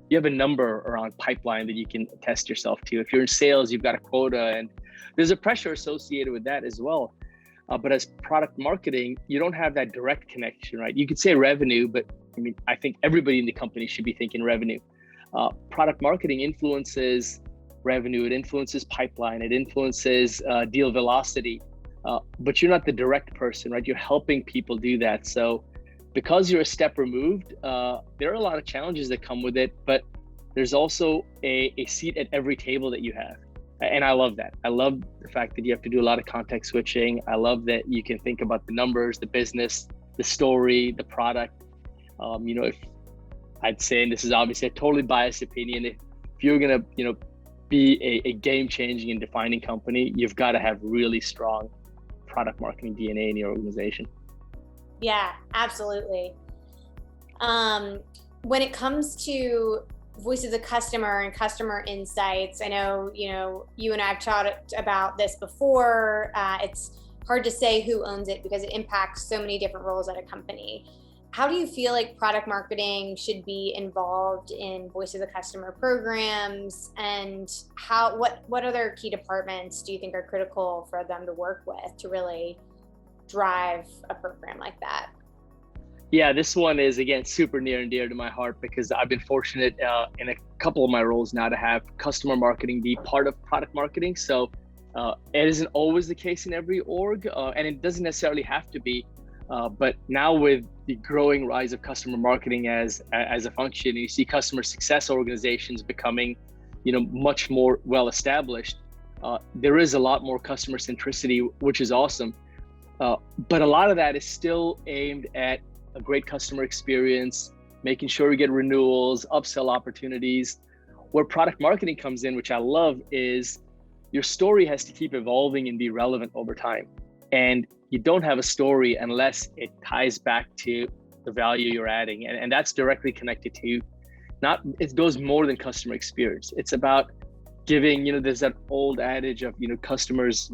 you have a number around pipeline that you can test yourself to. If you're in sales, you've got a quota, and there's a pressure associated with that as well. But as product marketing, you don't have that direct connection, right? You could say revenue, but I mean, I think everybody in the company should be thinking revenue. Product marketing influences revenue, it influences pipeline, it influences deal velocity, but you're not the direct person, right? You're helping people do that. So because you're a step removed, there are a lot of challenges that come with it, but there's also a seat at every table that you have. And I love that. I love the fact that you have to do a lot of context switching. I love that you can think about the numbers, the business, the story, the product. If I'd say, and this is obviously a totally biased opinion, if you're gonna, be a game-changing and defining company, you've got to have really strong product marketing DNA in your organization. Yeah, absolutely. When it comes to voice of the customer and customer insights, I know, you and I have talked about this before. It's hard to say who owns it because it impacts so many different roles at a company. How do you feel like product marketing should be involved in voice of the customer programs, and what other key departments do you think are critical for them to work with to really drive a program like that? Yeah, this one is, again, super near and dear to my heart because I've been fortunate in a couple of my roles now to have customer marketing be part of product marketing. So it isn't always the case in every org, and it doesn't necessarily have to be. But now with the growing rise of customer marketing as a function, you see customer success organizations becoming, much more well established. There is a lot more customer centricity, which is awesome. But a lot of that is still aimed at a great customer experience, making sure you get renewals, upsell opportunities. Where product marketing comes in, which I love, is your story has to keep evolving and be relevant over time. And you don't have a story unless it ties back to the value you're adding. And that's directly connected to it goes more than customer experience. It's about giving, there's that old adage of, customers,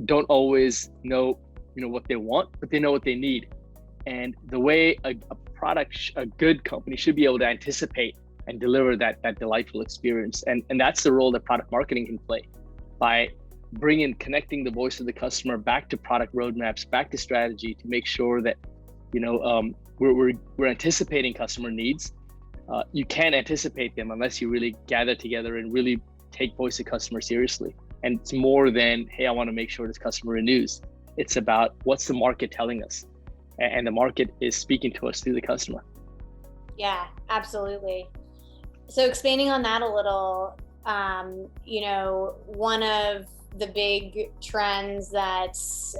don't always know, what they want, but they know what they need. And the way a good company should be able to anticipate and deliver that delightful experience. And that's the role that product marketing can play by connecting the voice of the customer back to product roadmaps, back to strategy to make sure that, we're anticipating customer needs. You can't anticipate them unless you really gather together and really take voice of customer seriously. And it's more than, hey, I want to make sure this customer renews. It's about what's the market telling us? And the market is speaking to us through the customer. Yeah, absolutely. So expanding on that a little, one of the big trends that's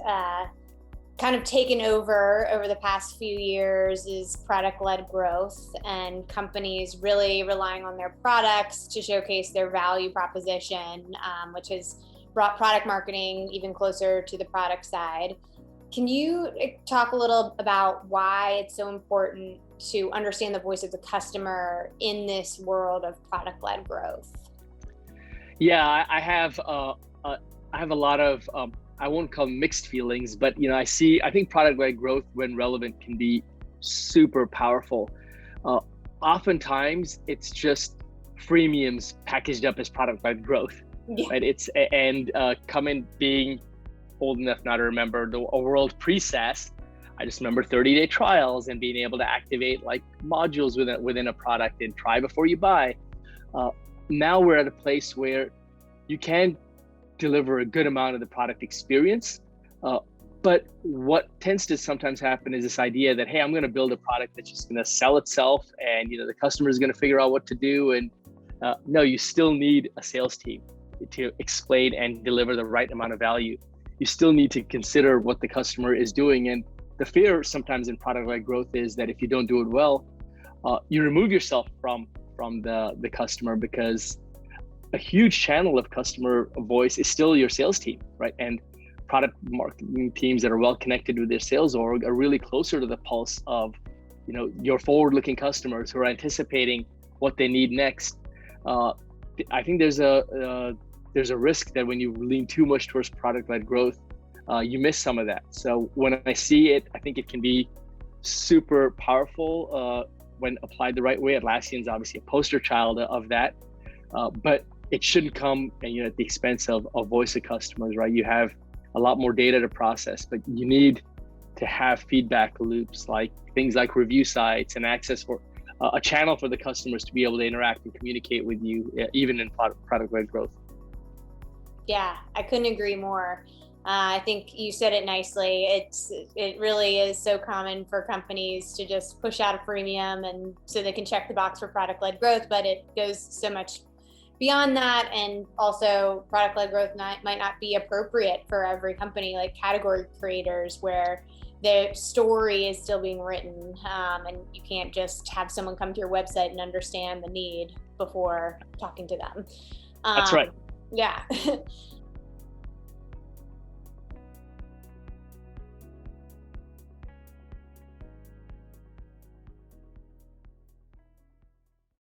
kind of taken over the past few years is product-led growth, and companies really relying on their products to showcase their value proposition, which has brought product marketing even closer to the product side. Can you talk a little about why it's so important to understand the voice of the customer in this world of product-led growth? Yeah, I have a lot of, I won't call them mixed feelings, but I think product-led growth, when relevant, can be super powerful. Oftentimes it's just freemiums packaged up as product-led growth, right? Coming being old enough now to remember a world pre-SaaS. I just remember 30-day trials and being able to activate like modules within a product and try before you buy. Now we're at a place where you can deliver a good amount of the product experience. But what tends to sometimes happen is this idea that, hey, I'm going to build a product that's just going to sell itself and the customer is going to figure out what to do. And no, you still need a sales team to explain and deliver the right amount of value. You still need to consider what the customer is doing. And the fear sometimes in product-led growth is that if you don't do it well, you remove yourself from the customer, because a huge channel of customer voice is still your sales team, right? And product marketing teams that are well connected with their sales org are really closer to the pulse of your forward-looking customers who are anticipating what they need next. I think there's a risk that when you lean too much towards product-led growth, you miss some of that. So when I see it, I think it can be super powerful when applied the right way. Atlassian's obviously a poster child of that, but it shouldn't come at the expense of voice of customers, right? You have a lot more data to process, but you need to have feedback loops, like things like review sites and access for a channel for the customers to be able to interact and communicate with you, even in product-led growth. Yeah, I couldn't agree more. I think you said it nicely. It really is so common for companies to just push out a freemium and so they can check the box for product-led growth, but it goes so much beyond that. And also product-led growth might not be appropriate for every company, like category creators where the story is still being written, and you can't just have someone come to your website and understand the need before talking to them. That's right. Yeah.